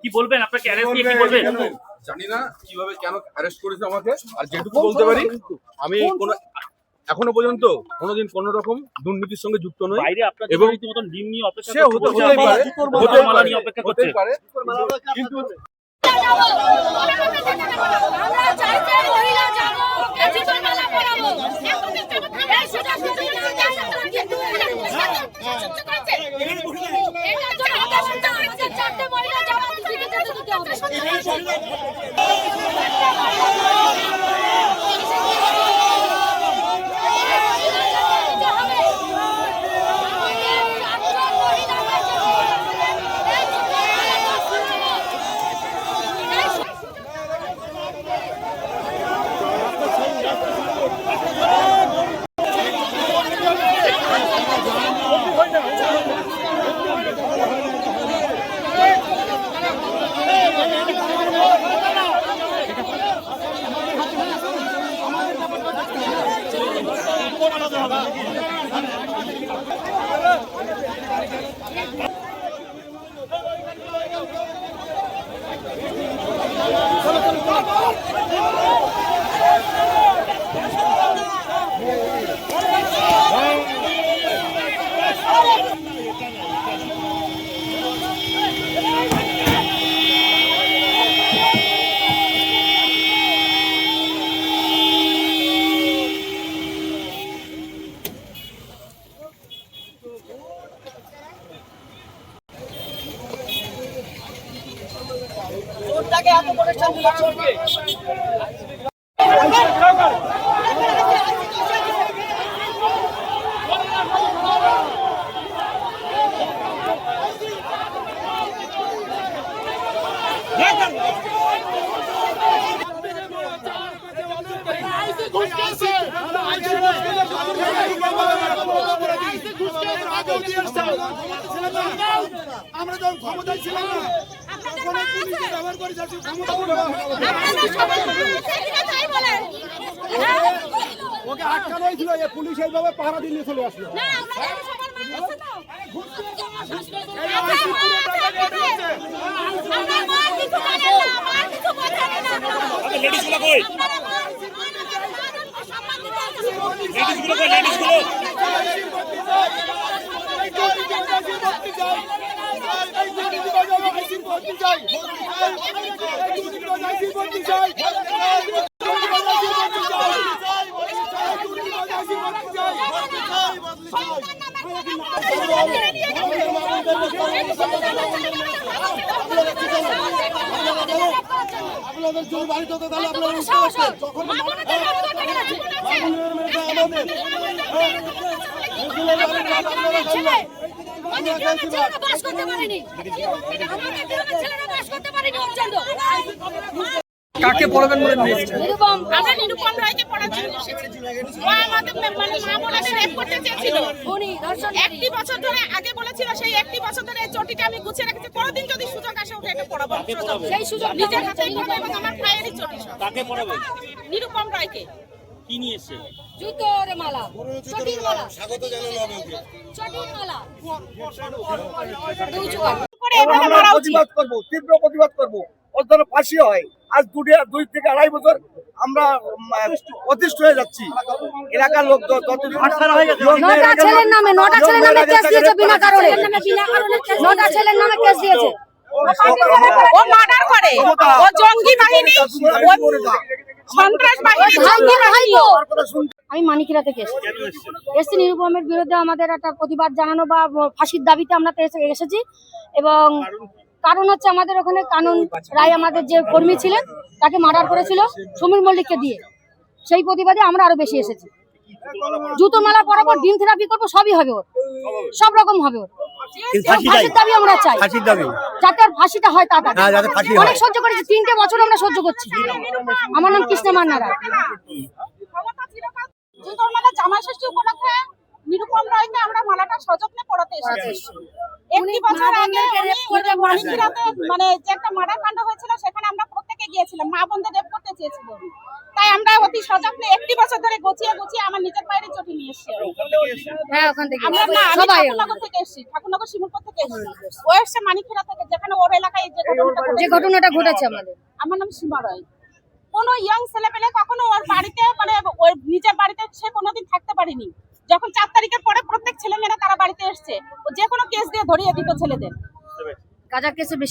কি বলবেন? আপনাকে অ্যারেস্ট নিয়ে কি বলবেন? জানি না কিভাবে কেন অ্যারেস্ট করেছে আমাকে, আর যেটুকু বলতে পারি আমি কোনো এখনো পর্যন্ত কোনোদিন কোনো রকম দুর্নীতির সঙ্গে যুক্ত নই। বাইরে আপনাদের এবং রীতিমতন ডিম নিয়ে অপেক্ষা সে করছে, হতেই পারে, জুতোর মালা নিয়ে অপেক্ষা করছে। হতেই পারে, কিন্তু আমরা চাইতে মহিলা যাবো জুতোর মালা পরাবো এই সুযোগ সুযোগ চারটে মহিলা যাবো দিতে দিতে হবে। আমরা যখন ক্ষমতায় ছিলাম না ব্যবহার করে যাচ্ছি ওকে আটকানো হয়েছিল, পুলিশ এইভাবে পাহারা দিয়ে চলে আসলো। আপনাদের জোর বাড়িতে তাহলে আপনারা কাকে পড়াবেন বলে নিয়েছেন? আমরা নিরুপম রায়কে পড়ার জন্য এসেছি। ও আমাদের মানে মা বোনদের রেপ করতে চেয়েছিল। উনি একটি বছর ধরে আগে বলেছিল, সেই একটি বছর ধরে এই চটিটা আমি গুছিয়ে রেখেছি, কোনোদিন যদি সুযোগ আসে ওকে এটা পড়াবো। সেই সুযোগ নিজের হাতেই পড়াবো এবং আমার ভাইয়েরই চটি। কাকে পড়াবেন? নিরুপম রায়কে। কি নিয়ে এসে? জুতোর মালা, চটির মালা, স্বাগত জানানো হবে ওকে। চটির মালা। আমরা প্রতিবাদ করবো, তীব্র প্রতিবাদ করবো। ওর জন্য ফাঁসি হয়। আজ 2 থেকে 2.5 বছর আমরা অতিষ্ঠ হয়ে যাচ্ছি। এলাকার লোক নটা ছেলের নামে কেস দিয়েছে বিনা কারণে। নটা ছেলের নামে কেস দিয়েছে। ও মার্ডার করে, ও জঙ্গি বাহিনী, সন্ত্রাস বাহিনী, জঙ্গি বাহিনী। আমি মানিকরা থেকে এসেছি নিরুপমের বিরুদ্ধে আমাদের একটা প্রতিবাদ জানানো বা ফাঁসির দাবিতে আমরা এসেছি। এবং কারণ হচ্ছে আমাদের ওখানে কানন রায় আমাদের যে কর্মী ছিলেন তাকে মার্ডার করেছিল সমীর মল্লিককে দিয়ে। সেই প্রতিবাদে আমরা আরো বেশি এসেছি। জুতো মালা পরাবো, ডিম থেরাপি করবো, সবই হবে ওর, সব রকম হবে ওর। ফাঁসির দাবি আমরা চাই, যাতে ওর ফাঁসিটা হয় তাড়াতাড়ি। অনেক সহ্য করেছি, 3টে বছর আমরা সহ্য করছি। আমার নাম কৃষ্ণ মান্নারা। জুতোর মালা জামাই ষষ্ঠী উপলক্ষে নিরুপম রায়কে আমরা মালাটা সযত্নে পড়াতে এসেছি। একটি বছর আগে মানিকরাতে মানে যে একটা মার্ডার কাণ্ড হয়েছিল, সেখানে আমরা প্রত্যেকে গিয়েছিলাম, মা বোনদের রেপ করতে চেয়েছিল। তাই আমরা অতি সযত্নে 1 বছর ধরে গুছিয়ে আমার নিজের বাইরে চটি নিয়ে এসেছি। হ্যাঁ ওখান থেকে আমরা না, আমি সবাই ঠাকুরনগর থেকে এসেছি, ঠাকুরনগর শিমুলপুর থেকে এসেছি। ও এসছে মানিকখেড়া থেকে, যেখানে ওর এলাকায় যে ঘটনাটা ঘটেছে আমাদের। আমার নাম সীমা রায়। কোনো ইয়াং ছেলে পেলে কখনো ওর বাড়িতে মানে ওর নিজের বাড়িতে সে কোনোদিন থাকতে পারেনি। যখন 4 তারিখের পরে প্রত্যেক ছেলে মেয়েরা তারা বাড়িতে এসছে, ও যে কোনো কেস দিয়ে ধরিয়ে দিত ছেলেদের। গাঁজা কেসে বেশি